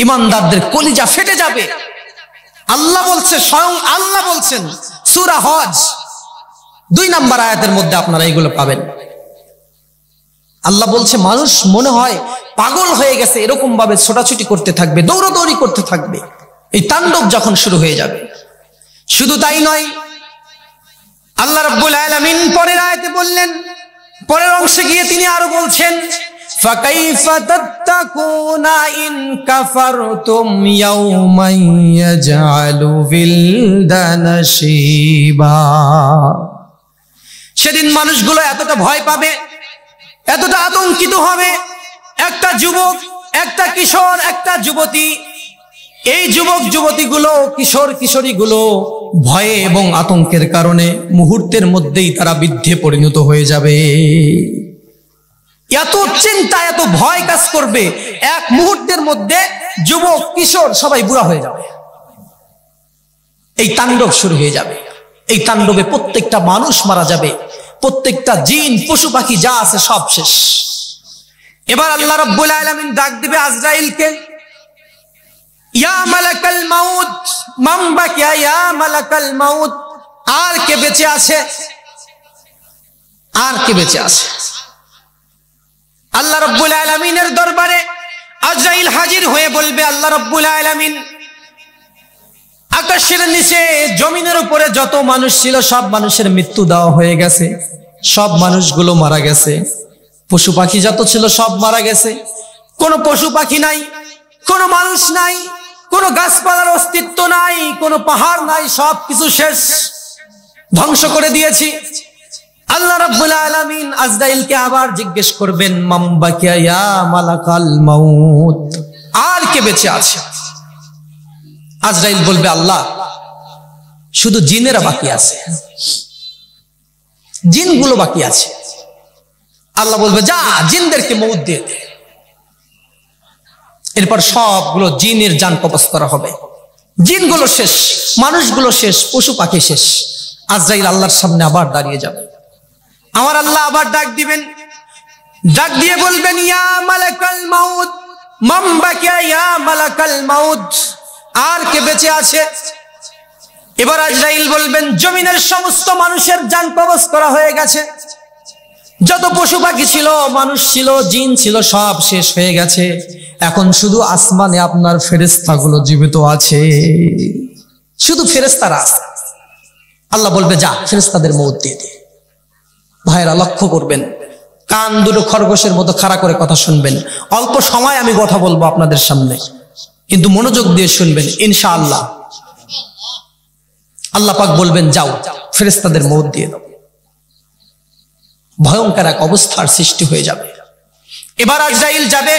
ইমানদারদের কলিজা ফেটে যাবে। আল্লাহ বলছে, স্বয়ং আল্লাহ বলছেন সূরা হজ 2 নম্বর আয়াতের মধ্যে আপনারা এগুলো পাবেন। আল্লাহ বলছে মানুষ মনে হয় পাগল হয়ে গেছে, এরকম ভাবে ছোটাছুটি করতে থাকবে, দৌড়াদৌড়ি করতে থাকবে এই তাণ্ডব যখন শুরু হয়ে যাবে। শুধু তাই নয়, আল্লাহ রাব্বুল আলামিন পরের আয়াতে বললেন, পরের অংশে গিয়ে তিনি আরো বলছেন, ফাকাইফা তাত্তাকুনা ইন কাফারতুম ইয়াওমান ইয়াজআলু বিলদানা শিবা। সেদিন মানুষগুলো এতটা ভয় পাবে, এতটা আতঙ্কিত হবে, একটা যুবক, একটা কিশোর, একটা যুবতী, এই যুবক যুবতীগুলো, কিশোর কিশোরীগুলো ভয়ে এবং আতঙ্কের কারণে মুহূর্তের মধ্যেই তারা বৃদ্ধে পরিণত হয়ে যাবে। এত চিন্তা, এত ভয় কাজ করবে, এক মুহূর্তের মধ্যে যুবক কিশোর সবাই বুড়া হয়ে যাবে। এই তাণ্ডব শুরু হয়ে যাবে। এই তাণ্ডবে প্রত্যেকটা মানুষ মারা যাবে, প্রত্যেকটা জিন পশু পাখি যা আছে সব শেষ। এবার আল্লাহ রাব্বুল আলামিন ডাক দিবে আজরাইলকে, ইয়া মালাকাল মাউত মান বাকিয়া, ইয়া মালাকাল মাউত, আর কে বেঁচে আছে, আর কে বেঁচে আছে? আল্লাহ রাব্বুল আলামিনের দরবারে আজরাইল হাজির হয়ে বলবে, আল্লাহ রাব্বুল আলামিন আকাশের নিচে জমিনের উপরে যত মানুষ ছিল সব মানুষের মৃত্যু দেওয়া হয়ে গেছে, সব মানুষগুলো মারা গেছে। পশু পাখি যত ছিল সব মারা গেছে, কোনো পশু পাখি নাই, কোনো মানুষ নাই, কোনো গাছপালার অস্তিত্ব নাই, কোনো পাহাড় নাই, সব কিছু শেষ, ধ্বংস করে দিয়েছি। আল্লাহ রাব্বুল আলামিন আজরাইলকে আবার জিজ্ঞেস করবেন, মান বাকিয়া ইয়া মালাকাল মাউত, আর কে বেঁচে আছে? আজরাইল বলবে, আল্লাহ শুধু জিনেরা বাকি আছে, জিনগুলো বাকি আছে। আল্লাহ বলবে, যা জিনদেরকে মউত দিয়ে দে। এরপর সবগুলো জিনের জান কবজ করা হবে। জিনগুলো শেষ, মানুষগুলো শেষ, পশু পাখি শেষ। আজরাইল আল্লাহর সামনে আবার দাঁড়িয়ে যাবে। আমার আল্লাহ আবার ডাক দিবেন, ডাক দিয়ে বলবেন, ইয়া মালাকাল মাউত মান বাকিয়া, ইয়া মালাকাল মাউত, আর কে বেঁচে আছে? এবার আজরাইল বলবেন, জমিনের সমস্ত মানুষের জান কবজ করা হয়ে গেছে, যত পশু পাখি ছিল, মানুষ ছিল, জিন ছিল, সব শেষ হয়ে গেছে। এখন শুধু আসমানে আপনার ফেরেশতাগুলো জীবিত আছে, শুধু ফেরেশতারা আছে। আল্লাহ বলবে, যা ফেরেশতাদের মউত দিয়ে দে। ভাইরা লক্ষ্য করবেন, কান দুটো খরগোশের মতো খাড়া করে কথা শুনবেন। অল্প সময় আমি কথা বলবো আপনাদের সামনে, কিন্তু মনোযোগ দিয়ে শুনবেন ইনশাআল্লাহ। আল্লাহ পাক বলবেন, যাও ফেরেশতাদের মউত দিয়ে দাও। ভয়ঙ্কর এক অবস্থার সৃষ্টি হয়ে যাবে। এবার আজরাইল যাবে,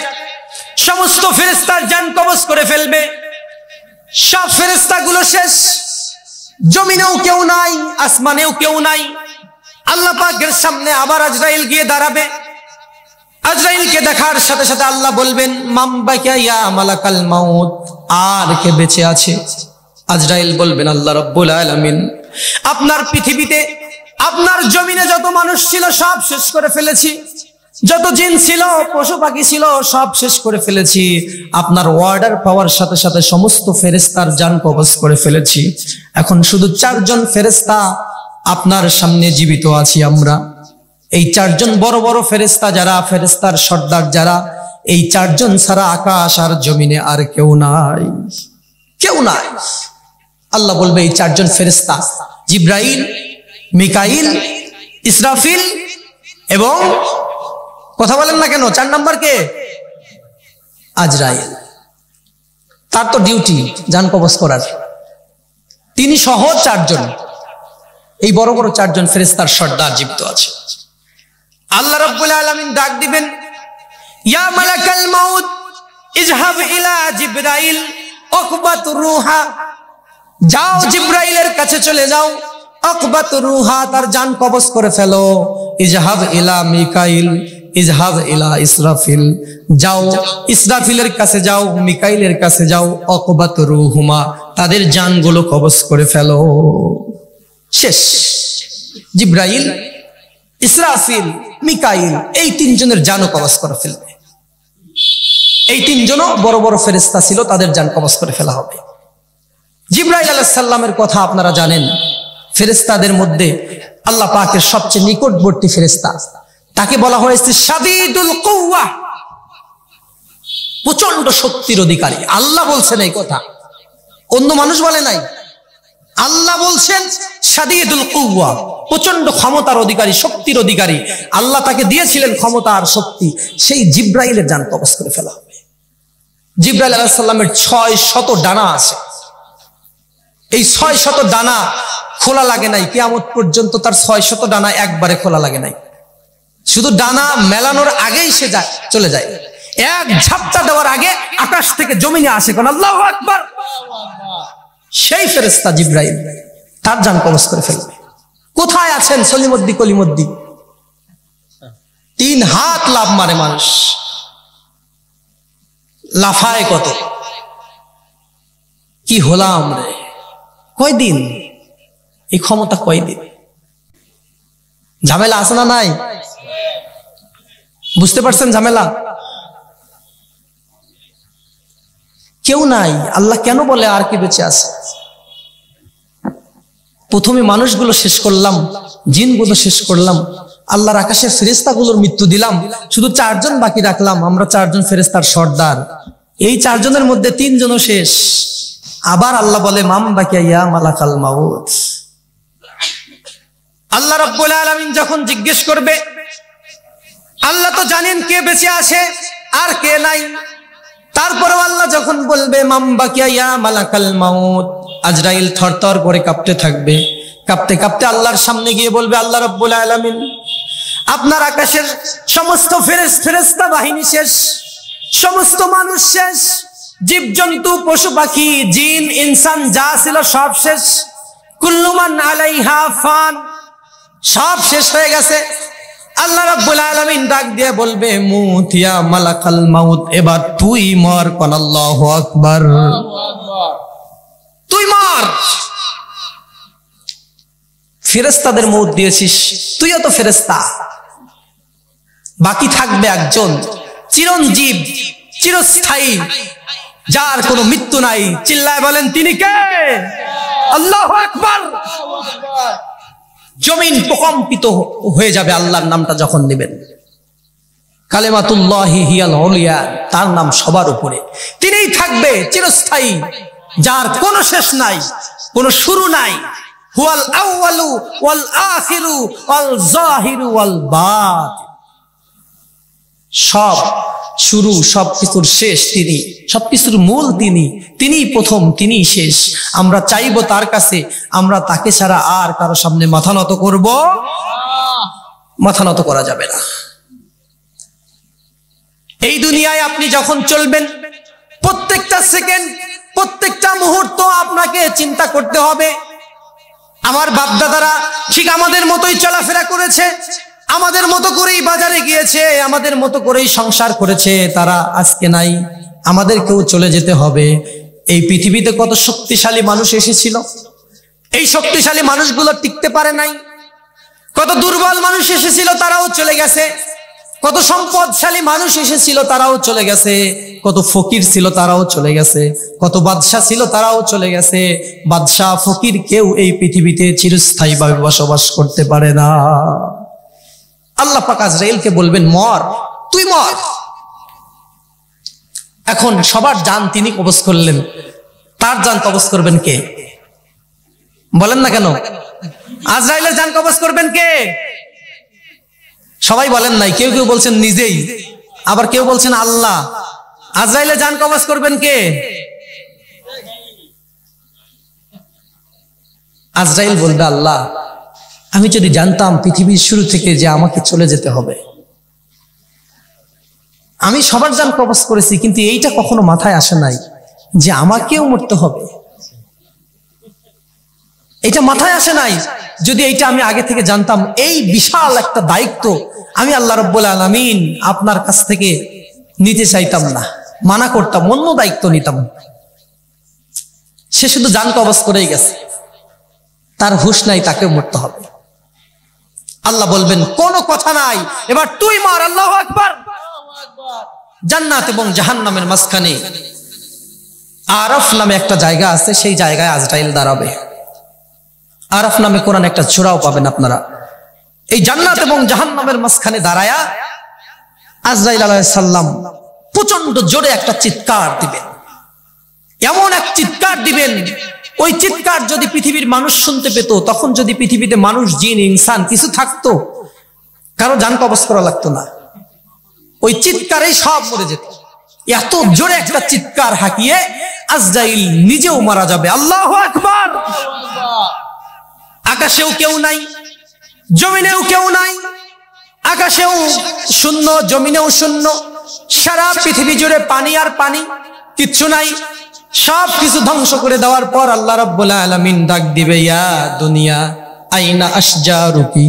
সমস্ত ফেরেশতার জান কবজ করে ফেলবে। সব ফেরেশতাগুলো শেষ, জমিনেও কেউ নাই, আসমানেও কেউ নাই। আল্লাহ পাকের সামনে আবার আজরাইল গিয়ে দাঁড়াবে। আজরাইলকে দেখার সাথে সাথে আল্লাহ বলবেন, মান বাকিয়া ইয়া মালাকাল মাউত, আর কে বেঁচে আছে? আজরাইল বলবেন, আল্লাহ রাব্বুল আলামিন আপনার পৃথিবীতে, আপনার জমিনে যত মানুষ ছিল সব শেষ করে ফেলেছি, যত জিন ছিল, পশু পাখি ছিল, সব শেষ করে ফেলেছি। আপনার অর্ডার পাওয়ার সাথে সাথে সমস্ত ফেরেশতার জান কবজ করে ফেলেছি। এখন শুধু 4 জন ফেরেশতা আপনার সামনে জীবিত আছি আমরা। এই 4 জন বড় বড় ফেরেশতা যারা, ফেরেশতার সর্দার যারা, এই 4 জন ছাড়া আকাশ আর জমিনে আর কেউ নাই, কেউ নাই। আল্লাহ বলবে, এই 4 জন ফেরেশতা জিব্রাইল, মিকাইল, ইসরাফিল এবং কথা বলেন না কেন, 4 নাম্বার কে? আজরাইল। তার তো ডিউটি জান কবজ করার। তিনি সহ 4 জন, এই বড় বড় 4 জন ফেরেশতার সর্দার জীবিত আছে। আল্লাহ রাব্বুল আলামিন ডাক দিবেন, ইয়া মালাকাল মাউত ইযহাব ইলা জিবরাইল উকবাত রূহা, যাও জিবরাইলের কাছে চলে যাও, উকবাত রূহা, তার জান কবজ করে ফেলো। ইযহাব ইলা মিকাইল, ইযহাব ইলা ইসরাফিল, যাও ইসরাফিলের কাছে যাও, মিকাইলের কাছে যাও, উকবাত রূহুমা, তাদের জানগুলো কবজ করে ফেলো। শেষ। জিব্রাইল, ইসরাফিল, মিকাইল, এই 3 জনের জানও কবজ করে ফেলবে। এই তিনজনও বড় বড় ফেরেশতা ছিল, তাদের জান কবজ করে ফেলা হবে। জিবরাইল আলাইহিস সালামের কথা আপনারা জানেন, ফেরেশতাদের মধ্যে আল্লাহ পাকের সবচেয়ে নিকটবর্তী ফেরেশতা, তাকে বলা হয়েছে শাদীদুল কুওয়া, প্রচন্ড শক্তির অধিকারী। আল্লাহ বলছেন এই কথা, অন্য মানুষ বলে নাই। আল্লাহ বলছেন শাদীদুল কুওয়া, প্রচন্ড ক্ষমতার অধিকারী, শক্তির অধিকারী। আল্লাহ তাকে দিয়েছিলেন ক্ষমতা আর শক্তি। সেই জিবরাইলের জান কবজ করে ফেলা হবে। জিবরাইল আলাইহিস সালামের 600 ডানা আছে। এই 600 ডানা খোলা লাগে নাই, কিয়ামত পর্যন্ত তার 600 ডানা একবারে খোলা লাগে নাই। শুধু ডানা মেলানোর আগেই সে যায়, চলে যায়। এক ঝাপটা দেওয়ার আগে আকাশ থেকে জমিনে আসে, কোন আল্লাহু আকবার। সেই ফেরেশতা জিবরাইল, তার জান কবজ করে ফেলবে। কোথায় আছেন সলিমুদ্দি কলিমুদ্দি? 3 হাত লাফ মারে মানুষ, লাফায় কত। কি হলাম রে, কয়দিন এই ক্ষমতা, কয়দিন? ঝামেলা আছে না নাই? বুঝতে পারছেন ঝামেলা? কেউ নাই। আল্লাহ কেন বলে আর কি বেঁচে আছে? প্রথমে মানুষগুলো শেষ করলাম, জিনগুলো শেষ করলাম, আল্লাহর আকাশের ফেরেশতাগুলোর মৃত্যু দিলাম, শুধু 4 জন বাকি রাখলাম। আমরা 4 জন ফেরেশতার সর্দার। এই 4 জনের মধ্যে 3 জনও শেষ। আবার আল্লাহ বলে মাম বাকিয়া ইয়া মালাকাল মাউত। আল্লাহ রাব্বুল আলামিন যখন জিজ্ঞেস করবে, আল্লাহ তো জানেন কে বেঁচে আছে আর কে নাই। তারপরেও আল্লাহ যখন বলবে মাম বাকিয়া ইয়া মালাকাল মাউত, আজরাইল থরথর করে কাঁপতে থাকবে। কাঁপতে কাঁপতে আল্লাহর সামনে গিয়ে বলবে, আল্লাহ রাব্বুল আলামিন, আপনার আকাশের সমস্ত ফেরেশতা বাহিনী শেষ, সমস্ত মানুষ শেষ, জীবজন্তু পশু পাখি জিন ইনসান যা ছিল সব শেষ। কুল্লু মান আলাইহা ফান, সব শেষ হয়ে গেছে। আল্লাহ রাব্বুল আলামিন ডাক দিয়ে বলবে মুত ইয়া মালাকাল মাউত, এবার তুই মর। কোন আল্লাহু আকবার। তুই মর। ফেরেশতাদের মউত দিয়েছিস, তুইও তো ফেরেশতা। বাকি থাকবে একজন চিরঞ্জীব, চিরস্থায়ী, যার কোনো মৃত্যু নাই। চিল্লায় বলেন তিনি কে? আল্লাহু আকবার। জমিন প্রকম্পিত হয়ে যাবে আল্লাহর নামটা যখন নেবেন। কালিমাতুল্লাহি হিয়াল উলিয়া, তার নাম সবার উপরে। তিনিই থাকবে চিরস্থায়ী, যার কোনো শেষ নাই, কোনো শুরু নাই। হুয়াল আউয়ালু ওয়াল আখিরু ওয়াল যাহিরু ওয়াল বাতিন। সব শুরু, সবকিছুর শেষ তিনি, সবকিছুর মূল তিনি। তিনিই প্রথম, তিনিই শেষ। আমরা চাইবো তার কাছে, আমরা তাকে ছাড়া আর কারো সামনে মাথা নত করব? মাথা নত করা যাবে না। এই দুনিয়ায় আপনি যখন চলবেন, প্রত্যেকটা সেকেন্ড, প্রত্যেকটা মুহূর্ত আপনাকে চিন্তা করতে হবে। আমার বাপদাদারা ঠিক আমাদের মতোই চলাফেরা করেছে, আমাদের মতো করেই বাজারে গিয়েছে, আমাদের মতো করেই সংসার করেছে। তারা আজকে নাই, আমাদেরকেও চলে যেতে হবে। এই পৃথিবীতে কত শক্তিশালী মানুষ এসেছিল, এই শক্তিশালী মানুষগুলো টিকতে পারে নাই। কত দুর্বল মানুষ এসেছিল, তারাও চলে গেছে। কত সম্পদশালী মানুষ এসেছিল, তারাও চলে গেছে। কত ফকির ছিল, তারাও চলে গেছে। কত বাদশা ছিল, তারাও চলে গেছে। বাদশা ফকির কেউ এই পৃথিবীতে চিরস্থায়ীভাবে বসবাস করতে পারে না। আল্লাহ পাক আজরাইলকে বলবেন মর, তুই মর। এখন সবার জান তিনি কবজ করলেন, তার জান কবজ করবেন কে? বলেন না কেন? আজরাইলের জান কবজ করবেন কে? সবাই বলেন নাই। কেউ কেউ বলছেন নিজেই, আবার কেউ বলছেন আল্লাহ। আজরাইলের জান কবজ করবেন কে? আজরাইল বলবে আল্লাহ, আমি যদি জানতাম পৃথিবীর শুরু থেকে যে আমাকে চলে যেতে হবে, আমি সবার জান কবজ করেছি, কিন্তু এইটা কখনো মাথায় আসে নাই যে আমাকেও মরতে হবে। এটা মাথায় আসে নাই। যদি এইটা আমি আগে থেকে জানতাম, এই বিশাল একটা দায়িত্ব আমি আল্লাহ রাব্বুল আলামিন আপনার কাছ থেকে নিতে চাইতাম না, মানা করতাম, অন্য দায়িত্ব নিতাম। সে শুধু জান কবজ করেই গেছে, তার হুঁশ নাই, তাকে মরতে হবে। আল্লাহ বলবেন কোনো কথা নাই, এবার তুই মর। আল্লাহু আকবার। জান্নাত এবং জাহান্নামের মাঝখানে আরাফ নামে একটা জায়গা আছে, সেই জায়গায় আজরাইল দাঁড়াবে। আরাফ নামে কোরআন একটা সূরাও পাবেন আপনারা। এই জান্নাত এবং জাহান্নামের মাঝখানে দাঁড়ায়া আজরাইল আলাইহিস সালাম প্রচন্ড জোরে একটা চিৎকার দিবেন। এমন এক চিৎকার দিবেন, ওই চিৎকার যদি পৃথিবীর মানুষ শুনতে পেত, তখন যদি পৃথিবীতে মানুষ, জিন, ইনসান কিছু থাকতো, কারো জান কবজ করা লাগতো না, ওই চিৎকারেই সব মরে যেত। এত জোরে একটা চিৎকার হাঁকিয়ে আজরাইল নিজেও মারা যাবে। আল্লাহু আকবার। আকাশেও কেউ নাই, জমিনেও কেউ নাই, আকাশেও শূন্য, জমিনেও শূন্য, সারা পৃথিবী জুড়ে পানি আর পানি, কিচ্ছু নাই। সব কিছু ধ্বংস করে দেওয়ার পর আল্লাহ রাব্বুল আলামিন ডাক দিবে, ইয়া দুনিয়া আইনা আশজারুকি,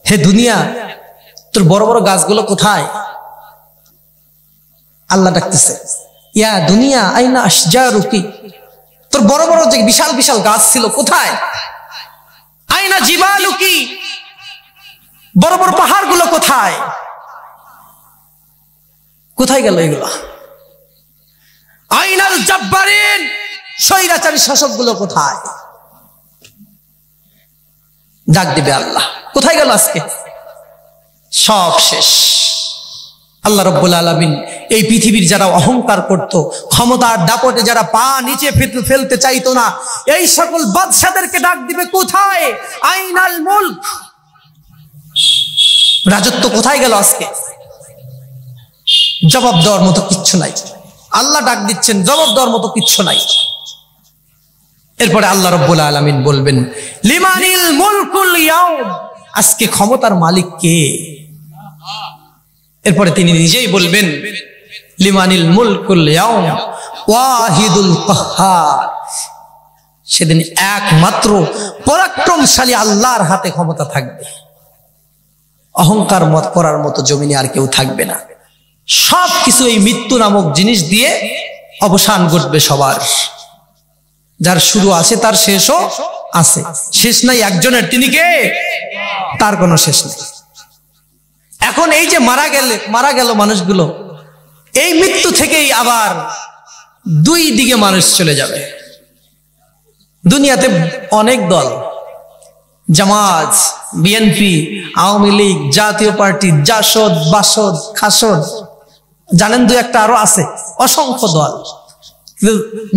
হে দুনিয়া তোর বড় বড় গাছগুলো কোথায়? আল্লাহ ডাকতেছে, ইয়া দুনিয়া আইনা আশজারুকি, তোর বড় বড় যে বিশাল বিশাল গাছ ছিল কোথায়? আইনা জিবালুকি, বড় বড় পাহাড়গুলো কোথায়? কোথায় গেল এগুলো? আইনাল জাব্বারিন, স্বৈরাচারী শাসকগুলো কোথায়? ডাক দিবে আল্লাহ, কোথায় গেল আজকে? সব শেষ। আল্লাহ রাব্বুল আলামিন এই পৃথিবীর যারা অহংকার করত, ক্ষমতার দাপটে যারা পা নিচে ফেলতে চাইতো না, এই সকল বাদশাদেরকে ডাক দিবে, কোথায়? আইনাল মুলক, রাজত্ব কোথায় গেল আজকে? জবাব দেওয়ার মতো কিচ্ছু নাই। আল্লাহ ডাক দিচ্ছেন, জবাব দেওয়ার মতো কিচ্ছু নাই। এরপরে আল্লাহ রাব্বুল আলামিন বলবেন, লিমানিল মুলকুল ইয়াউম, আজকে ক্ষমতার মালিক কে? এরপরে তিনি নিজেই বলবেন, লিমানিল মুলকুল ইয়াউম ওয়াহিদুল কাহ্হার, সেদিন একমাত্র পরাক্রমশালী আল্লাহর হাতে ক্ষমতা থাকবে। অহংকার মত করার মতো জমিনে আর কেউ থাকবে না। সবকিছু এই মৃত্যু নামক জিনিস দিয়ে অবসান ঘটবে সবার। যার শুরু আছে তার শেষও আছে, শেষ নাই একজনের, তিনি কে? তার কোনো শেষ নেই। এখন এই যে মারা গেল মানুষগুলো, এই মৃত্যু থেকেই আবার দুই দিকে মানুষ চলে যাবে। দুনিয়াতে অনেক দল, জামাত, বিএনপি, আওয়ামী লীগ, জাতীয় পার্টি, জাসদ, বাসদ, খাসদ, জানেন দু একটা আরো আছে, অসংখ্য দল।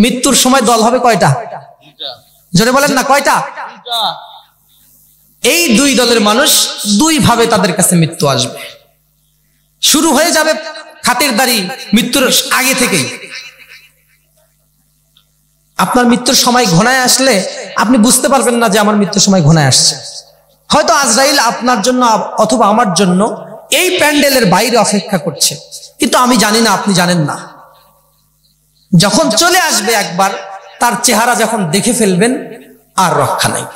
মৃত্যুর সময় দল হবে কয়টা? জোরে বলেন না, কয়টা? এই দুই দলের মানুষ দুই ভাবে তাদের কাছে মৃত্যু আসবে। শুরু হয়ে যাবে খাতিরদারি মৃত্যুর আগে থেকেই। আপনার মৃত্যুর সময় ঘনায় আসলে আপনি বুঝতে পারবেন না যে আমার মৃত্যুর সময় ঘনায় আসছে। হয়তো আজরাইল আপনার জন্য অথবা আমার জন্য এই প্যান্ডেলের বাইরে অপেক্ষা করছে, কিন্তু আমি জানি না, আপনি জানেন না। যখন চলে আসবে একবার, তার চেহারা যখন দেখে ফেলবেন, আর রক্ষা নাই।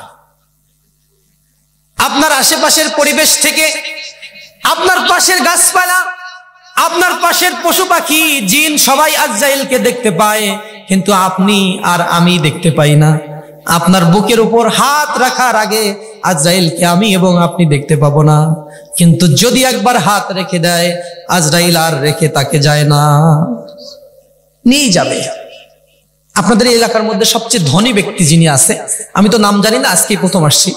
আপনার আশেপাশের পরিবেশ থেকে, আপনার পাশের গাছপালা, আপনার পাশের পশু পাখি, জিন সবাই আজরাইলকে দেখতে পায়, কিন্তু আপনি আর আমি দেখতে পাই না। আপনার বুকের উপর হাত রাখার আগে আজরাইলকে আমি এবং আপনি দেখতে পাবো না, কিন্তু যদি একবার হাত রেখে দেয়, আজরাইল আর রেখে তাকে যায় না, নিয়ে যাবে। আপনাদের এই এলাকার মধ্যে সবচেয়ে ধনী ব্যক্তি যিনি আছে, আমি তো নাম জানি না, আজকেই প্রথম আসছি,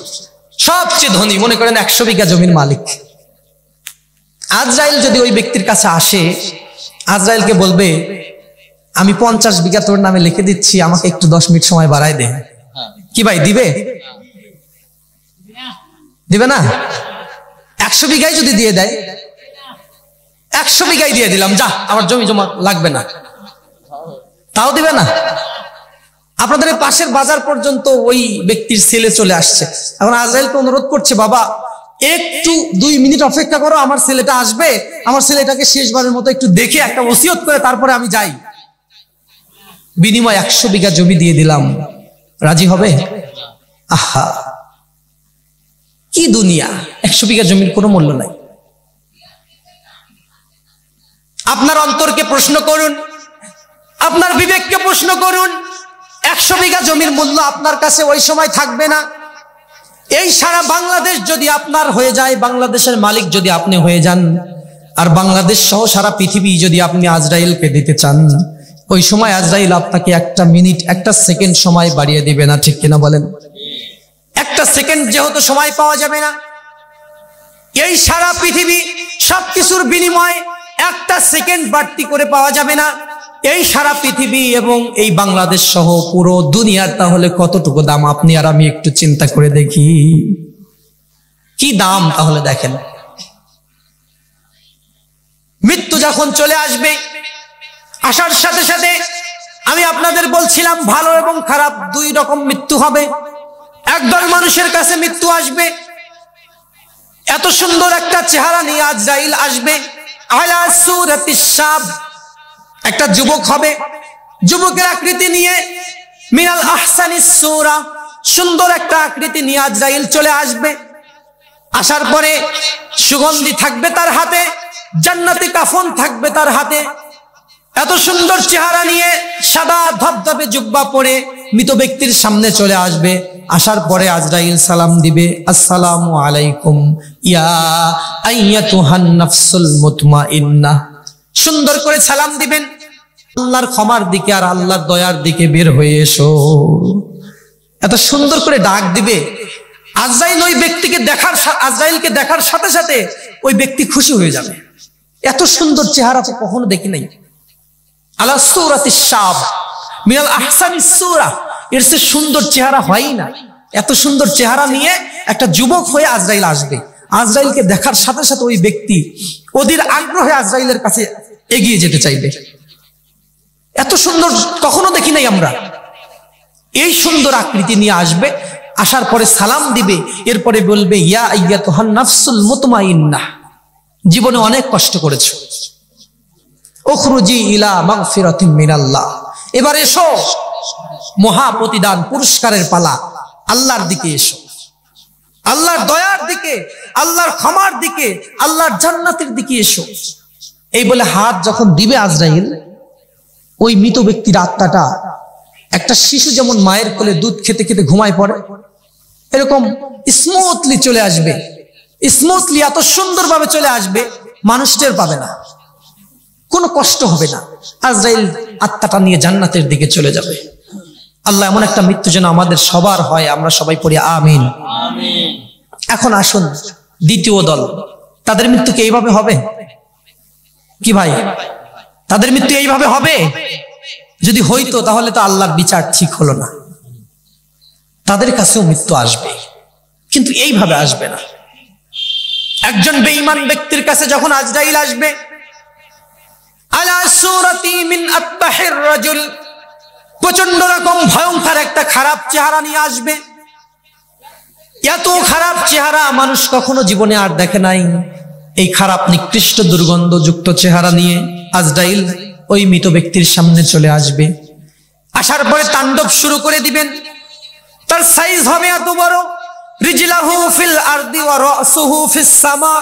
সবচেয়ে ধনী, মনে করেন 100 বিঘা জমির মালিক। আজরাইল যদি ওই ব্যক্তির কাছে আসে, আজরাইলকে বলবে, আমি 50 বিঘা তোর নামে লিখে দিচ্ছি, আমাকে একটু 10 মিনিট সময় বাড়ায় দে। কি ভাই, দিবে? দিবে না? 100 বিঘাই যদি দিয়ে দেয়, 100 বিঘাই দিয়ে দিলাম, যা, আমার জমি জমা লাগবে না, তাও দিবে না। আপনাদের পাশের বাজার পর্যন্ত ওই ব্যক্তির ছেলে চলে আসছে, এখন আজরাইলকে অনুরোধ করছে, বাবা একটু 2 মিনিট অপেক্ষা করো, আমার ছেলেটা আসবে, আমার ছেলেটাকে শেষবারের মতো একটু দেখে একটা ওসিয়ত করে তারপরে আমি যাই, বিনিময় 100 বিঘা জমি দিয়ে দিলাম। রাজি হবে? আহা, কি দুনিয়া! 100 বিঘা জমির কোনো মূল্য নাই। আপনার অন্তরকে প্রশ্ন করুন, আপনার বিবেককে প্রশ্ন করুন, 100 বিঘা জমির মূল্য আপনার কাছে ওই সময় থাকবে না। এই সারা বাংলাদেশ যদি আপনার হয়ে যায়, বাংলাদেশের মালিক যদি আপনি হয়ে যান, আর বাংলাদেশ সহ সারা পৃথিবী যদি আপনি আজরাইলকে দিতে চান, ওই সময় আজরাইল আপনাকে 1 মিনিট 1 সেকেন্ড সময় বাড়িয়ে দিবে না, ঠিক কিনা বলেন? 1 সেকেন্ড যেহেতু সময় পাওয়া যাবে না, এই সারা পৃথিবী সবকিছুর বিনিময়ে 1 সেকেন্ড বাড়তি করে পাওয়া যাবে না। এই সারা পৃথিবী এবং এই বাংলাদেশ সহ পুরো দুনিয়ার তাহলে কতটুকু দাম আপনি আর আমি একটু চিন্তা করে দেখি। কি দাম তাহলে দেখেন। মৃত্যু যখন চলে আসবে, আসার সাথে সাথে আমি আপনাদের বলছিলাম ভালো এবং খারাপ 2 রকম মৃত্যু হবে। একদল মানুষের কাছে মৃত্যু আসবে, এত সুন্দর একটা চেহারা নিয়ে আজরাইল আসবে, আলা সূরাতিশ শাব, একটা যুবক হবে, যুবকের আকৃতি নিয়ে, মিনাল আহসানিস সূরা, সুন্দর একটা আকৃতি নিয়ে আজরাইল চলে আসবে। আসার পরে সুগন্ধি থাকবে তার হাতে, জান্নাতি কাফন থাকবে তার হাতে, এত সুন্দর চেহারা নিয়ে সাদা ধবধবে জুব্বা পরে মৃত ব্যক্তির সামনে চলে আসবে। আসার পরে আজরাইল সালাম দিবে, আসসালামু আলাইকুম ইয়া আইয়াতুহান নাফসুল মুতমাইন্নাহ। সুন্দর করে সালাম দিবেন, আল্লাহর ক্ষমার দিকে আর আল্লাহর দয়ার দিকে বের হয়ে এসো। এত সুন্দর করে ডাক দিবে। আজরাইল ওই ব্যক্তিকে আজরাইলকে দেখার সাথে সাথে ওই ব্যক্তি খুশি হয়ে যাবে। এত সুন্দর চেহারা তো কখনো দেখি নাই। আলা সূরাতিশ শাব মিনাল আহসানিস সূরা, এর চেয়ে সুন্দর চেহারা হয়ই না। এত সুন্দর চেহারা নিয়ে একটা যুবক হয়ে আজরাইল আসবে। আজরাইলকে দেখার সাথে সাথে ওই ব্যক্তি অধীর আগ্রহে আজরাইলের কাছে এগিয়ে যেতে চাইবে। এত সুন্দর কখনো দেখি নাই আমরা। এই সুন্দর আকৃতি নিয়ে আসবে, আসার পরে সালাম দিবে, এরপরে বলবে ইয়া আইয়াতুহান নাফসুল মুতমাইন্নাহ, জীবনে অনেক কষ্ট করেছো, উখরুজি ইলা মাগফিরাতিন মিনাল্লাহ, এবার এসো, মহা প্রতিদান পুরস্কারের পালা, আল্লাহর দিকে এসো, আল্লাহর দয়ার দিকে, আল্লাহর ক্ষমার দিকে, আল্লাহর জান্নাতের দিকে এসো। এই বলে হাত যখন দিবে আজরাইল, ওই মৃত ব্যক্তির আত্মাটা একটা শিশু যেমন মায়ের কোলে দুধ খেতে খেতে ঘুমায় পড়ে, এরকম স্মুথলি চলে আসবে। স্মুথলি এত সুন্দরভাবে চলে আসবে, মানুষ টের পাবে না, কোনো কষ্ট হবে না। আজরাইল আত্মাটা নিয়ে জান্নাতের দিকে চলে যাবে। আল্লাহ এমন একটা মৃত্যু যেন আমাদের সবার হয়, আমরা সবাই পড়ি আমিন। এখন আসুন দ্বিতীয় দল, তাদের মৃত্যু কি এইভাবে হবে? কি ভাই, তাদের মৃত্যু এইভাবে হবে? যদি হইতো তাহলে তো আল্লাহর বিচার ঠিক হলো না। তাদের কাছেও মৃত্যু আসবে, কিন্তু এইভাবে আসবে না। একজন বেঈমান ব্যক্তির কাছে যখন আজরাইল আসবে, আলা সূরাতি মিন আতবাহির রাজুল, প্রচন্ড রকম ভয়ঙ্কর একটা খারাপ চেহারা নিয়ে আসবে। এত খারাপ চেহারা মানুষ কখনো জীবনে আর দেখে নাই। এই খারাপ নিকৃষ্ট দুর্গন্ধযুক্ত চেহারা নিয়ে আজরাইল ওই মৃত ব্যক্তির সামনে চলে আসবে। আসার পরে তাণ্ডব শুরু করে দিবেন। তার সাইজ হবে এত বড়, রিজলাহু ফিল আরদি ওয়া রাসুহু ফিস সামা,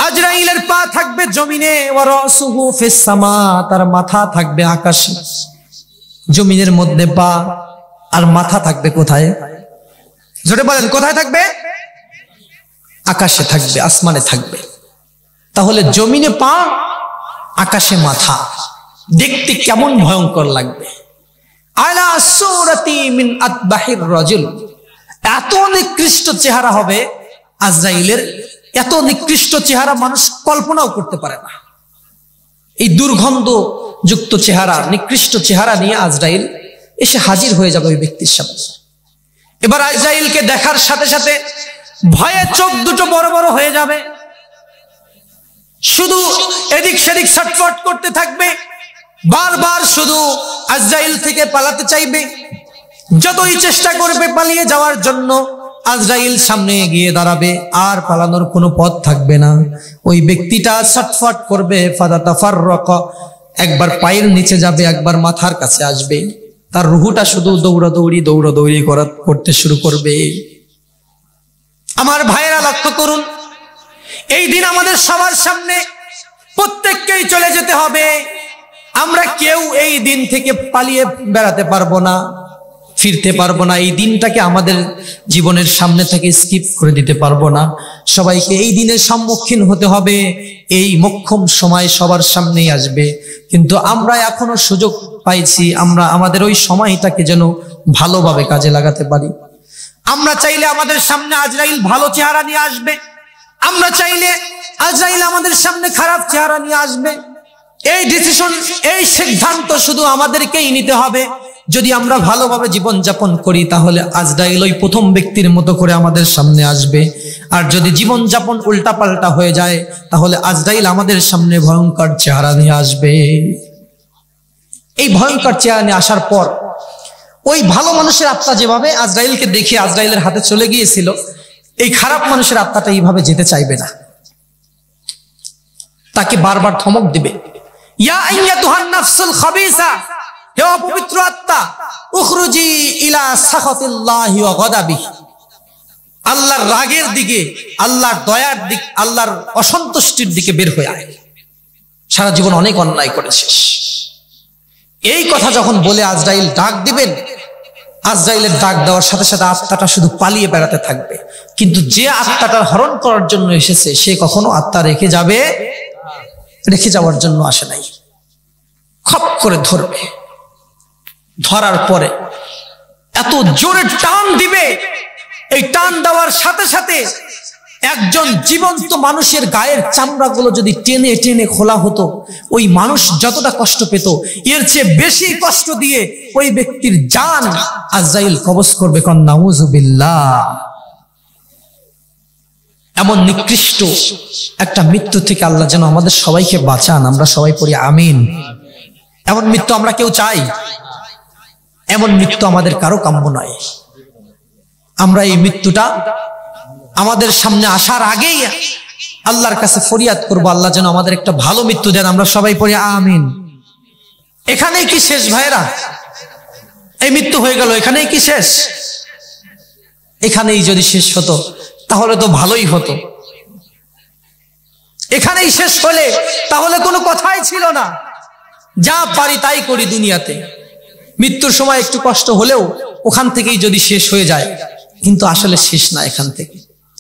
আজরাইলের পা থাকবে জমিনে, ওয়া রাসুহু ফিস সামা, তার মাথা থাকবে আকাশে। জমিনের মধ্যে পা আর মাথা থাকবে কোথায়? জোরে বলেন, কোথায় থাকবে? আকাশে থাকবে, আসমানে থাকবে। তাহলে জমিনে পা, আকাশে মাথা, দেখতে কেমন ভয়ঙ্কর লাগবে। আলা সূরাতি মিন আতবাহির রাজুল, এত নিকৃষ্ট চেহারা হবে আজরাইলের, এত নিকৃষ্ট চেহারা মানুষ কল্পনাও করতে পারে না। এই দুর্গন্ধ যুক্ত চেহারা, নিকৃষ্ট চেহারা নিয়ে আজরাইল এসে হাজির হয়ে যাবে ওই ব্যক্তির সামনে। এবার আজরাইলকে দেখার সাথে সাথে ভয়ে চোখ দুটো বড় বড় হয়ে যাবে, শুধু এদিক সেদিক ছটফট করতে থাকবে, বারবার শুধু আজরাইল থেকে পালাতে চাইবে। যতই চেষ্টা করবে পালিয়ে যাওয়ার জন্য, আজরাইল সামনে গিয়ে দাঁড়াবে, আর পালানোর কোনো পথ থাকবে না। ওই ব্যক্তিটা ছটফট করবে, ফাদাতাফাররাকা, একবার পায়ের নিচে যাবে, একবার মাথার কাছে আসবে। তার রুহুটা শুধু দৌড়াদৌড়ি করতে শুরু করবে। আমার ভাইয়েরা লক্ষ্য করুন, এই দিন আমাদের সবার সামনে প্রত্যেককেই চলে যেতে হবে। আমরা কেউ এই দিন থেকে পালিয়ে বেড়াতে পারবো না। ফিরতে পারবো না, এই দিনটাকে আমাদের জীবনের সামনে থেকে স্কিপ করে দিতে পারবো না। সবাইকে এই দিনের সম্মুখীন হতে হবে। এই মোক্ষম সময় সবার সামনেই আসবে, কিন্তু আমরা এখনো সুযোগ পাইছি, আমরা আমাদের ওই সময়টাকে যেন ভালোভাবে কাজে লাগাতে পারি। আমরা চাইলে আমাদের সামনে আজরাইল ভালো চেহারা নিয়ে আসবে, আমরা চাইলে আজরাইল আমাদের সামনে খারাপ চেহারা নিয়ে আসবে। এই ডিসিশন, এই সিদ্ধান্ত শুধু আমাদেরকেই নিতে হবে। যদি আমরা ভালোভাবে জীবন যাপন করি তাহলে আজরাইল ওই প্রথম ব্যক্তির মতো করে আমাদের সামনে আসবে, আর যদি জীবন যাপন উল্টাপাল্টা হয়ে যায় তাহলে আজরাইল আমাদের সামনে ভয়ঙ্কর চেহারা নিয়ে আসবে। এই ভয়ঙ্কর চেহারা নিয়ে আসার পর ওই ভালো মানুষের আত্মা যেভাবে আজরাইলকে দেখে আজরাইলের হাতে চলে গিয়েছিল, এই খারাপ মানুষের আত্মাটা এইভাবে যেতে চাইবে না, তাকে বারবার ধমক দিবে, ইয়া আইয়াতুহান নাফসুল খাবিসা, হে অপবিত্র আত্মা, উখরুজি ইলা সাখাতিল্লাহি ওয়া গাদাবিহি, আল্লাহর রাগের দিকে, আল্লাহর দয়ার দিকে, আল্লাহর অসন্তুষ্টির দিকে বের হয়ে আয়। সারা জীবন অনেক অন্যায় করেছিস। এই কথা যখন বলে আজরাইল ডাক দিবেন, আজরাইলের ডাক দেওয়ার সাথে সাথে আত্মাটা শুধু পালিয়ে বেড়াতে থাকবে, কিন্তু যে আত্মাটা হরণ করার জন্য এসেছে সে কখনো আত্মা রেখে যাওয়ার জন্য আসে নাই। খপ করে ধরবে, ধরার পরে এত জোরে টান দিবে, এই টান দেওয়ার সাথে সাথে একজন জীবন্ত মানুষের গায়ের চামড়াগুলো যদি টেনে টেনে খোলা হতো, ওই মানুষ যতটা কষ্ট পেত এর চেয়ে বেশি কষ্ট দিয়ে ওই ব্যক্তির জান আজরাইল কবজ করবে। কোন নাউযুবিল্লাহ। এমন নিকৃষ্ট একটা মৃত্যু থেকে আল্লাহ যেন আমাদের সবাইকে বাঁচান। আমরা সবাই পড়ি আমিন। এমন মৃত্যু আমরা কেউ চাই? এমন মৃত্যু আমাদের কারো কাম্য নয়। আমরা এই মৃত্যুটা আমাদের সামনে আসার আগেই আল্লাহর কাছে ফরিয়াদ করবো, আল্লাহ যেন আমাদের একটা ভালো মৃত্যু দেন। আমরা সবাই পড়ি আমিন। এখানেই কি শেষ ভাইরা? এই মৃত্যু হয়ে গেল, এখানেই কি শেষ? এখানেই যদি শেষ হতো তাহলে তো ভালোই হতো। এখানেই শেষ হলে তাহলে কোনো কথাই ছিল না। যা পারি তাই করি দুনিয়াতে, মৃত্যুর সময় একটু কষ্ট হলেও ওখান থেকেই যদি শেষ হয়ে যায়, কিন্তু আসলে শেষ না।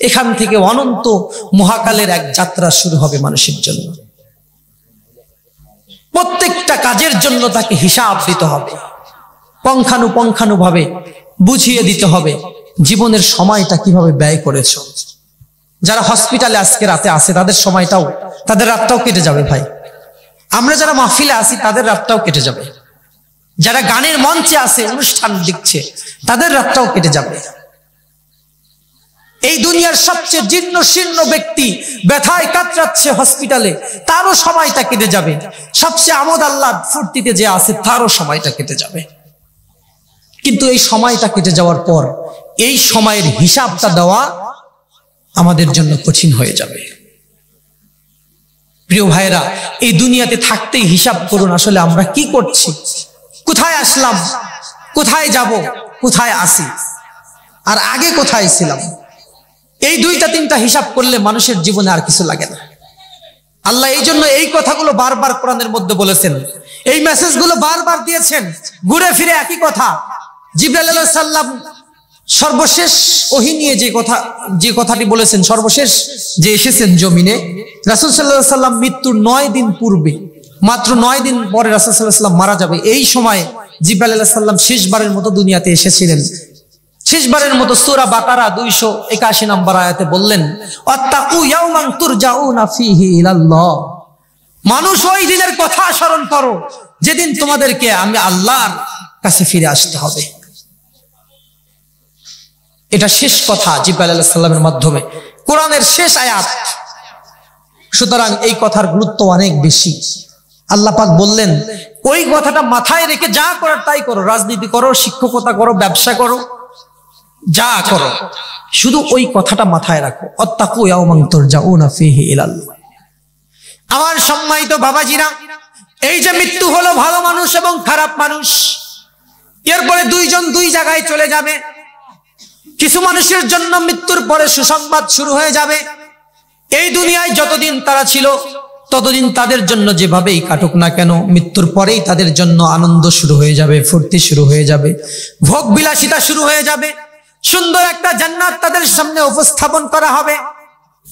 এখান থেকে অনন্ত মহাকালের এক যাত্রা শুরু হবে মানুষের জন্য। প্রত্যেকটা কাজের জন্য তাকে হিসাব দিতে হবে, পঙ্খানুপঙ্খানুভাবে বুঝিয়ে দিতে হবে জীবনের সময়টা কিভাবে ব্যয় করেছ। যারা হসপিটালে আজকে রাতে আছে তাদের রাতটাও কেটে যাবে ভাই। আমরা যারা মাহফিলে আছি তাদের রাতটাও কেটে যাবে। যারা গানের মঞ্চে আছে, অনুষ্ঠান দেখছে, তাদের রাতটাও কেটে যাবে। এই দুনিয়ার সবচেয়ে জীর্ণ শীর্ণ ব্যক্তি ব্যথায় কাতরাচ্ছে হসপিটালে, তারও সময়টা কেটে যাবে। সবচেয়ে আমোদ আল্লাহ ফুর্তিতে যে আছে তারও সময়টা কেটে যাবে। কিন্তু এই সময়টা কেটে যাওয়ার পর এই সময়ের হিসাবটা দেওয়া আমাদের জন্য কঠিন হয়ে যাবে। প্রিয় ভাইরা, এই দুনিয়াতে থাকতেই হিসাব করুন, আসলে আমরা কি করছি, কোথায় আসলাম, কোথায় যাব, কোথায় আসি, আর আগে কোথায় ছিলাম। এই দুইটা তিনটা হিসাব করলে মানুষের জীবনে আর কিছু লাগে না। আল্লাহ এই জন্য এই কথাগুলো বারবার কোরআনের মধ্যে বলেছেন, এই মেসেজগুলো বারবার দিয়েছেন, ঘুরে ফিরে একই কথা। জিবরাইল আলাইহিস সালাম সর্বশেষ ওহী নিয়ে যে কথাটি বলেছেন, সর্বশেষ যে এসেছেন জমিনে, রাসূল সাল্লাল্লাহু আলাইহি সাল্লাম মৃত্যুর 9 দিন পূর্বে, মাত্র 9 দিন পরে রাসূল সাল্লাল্লাহু আলাইহি সাল্লাম মারা যাবে। এই সময় জিবরাইল আলাইহিস সালাম শেষবারের মতো দুনিয়াতে এসেছিলেন। শেষবারের মতো সূরা বাকারা 281 নম্বর আয়াতে বললেন, আত্তাকু ইয়াওমান তুরজাউনা ফীহি ইলাল্লাহ, মানুষ ওই দিনের কথা স্মরণ করো যেদিন তোমাদেরকে আমি আল্লাহর কাছে ফিরে আসতে হবে। এটা শেষ কথা জিবরাইল আলাইহিস সালামের মাধ্যমে, কোরআনের শেষ আয়াত। সুতরাং এই কথার গুরুত্ব অনেক বেশি। আল্লাহ পাক বললেন, ওই কথাটা মাথায় রেখে যা করার তাই করো, রাজনীতি করো, শিক্ষকতা করো, ব্যবসা করো, যা করো, শুধু ওই কথাটা মাথায় রাখো, আত্তাকু ইয়াওমান তুরজাউনা ফীহি ইলাল্লাহ। আমার সম্মানিত বাবাজিরা, এই যে মৃত্যু হলো ভালো মানুষ এবং খারাপ মানুষ, এরপরে দুইজন দুই জায়গায় চলে যাবে। কিছু মানুষের জন্য মৃত্যুর পরে সুসংবাদ শুরু হয়ে যাবে। এই দুনিয়ায় যতদিন তারা ছিল ততদিন তাদের জন্য যেভাবেই কাটুক না কেন, মৃত্যুর পরেই তাদের জন্য আনন্দ শুরু হয়ে যাবে, ফুর্তি শুরু হয়ে যাবে, ভোগ বিলাসিতা শুরু হয়ে যাবে। সুন্দর একটা জান্নাত তাদের সামনে উপস্থাপন করা হবে।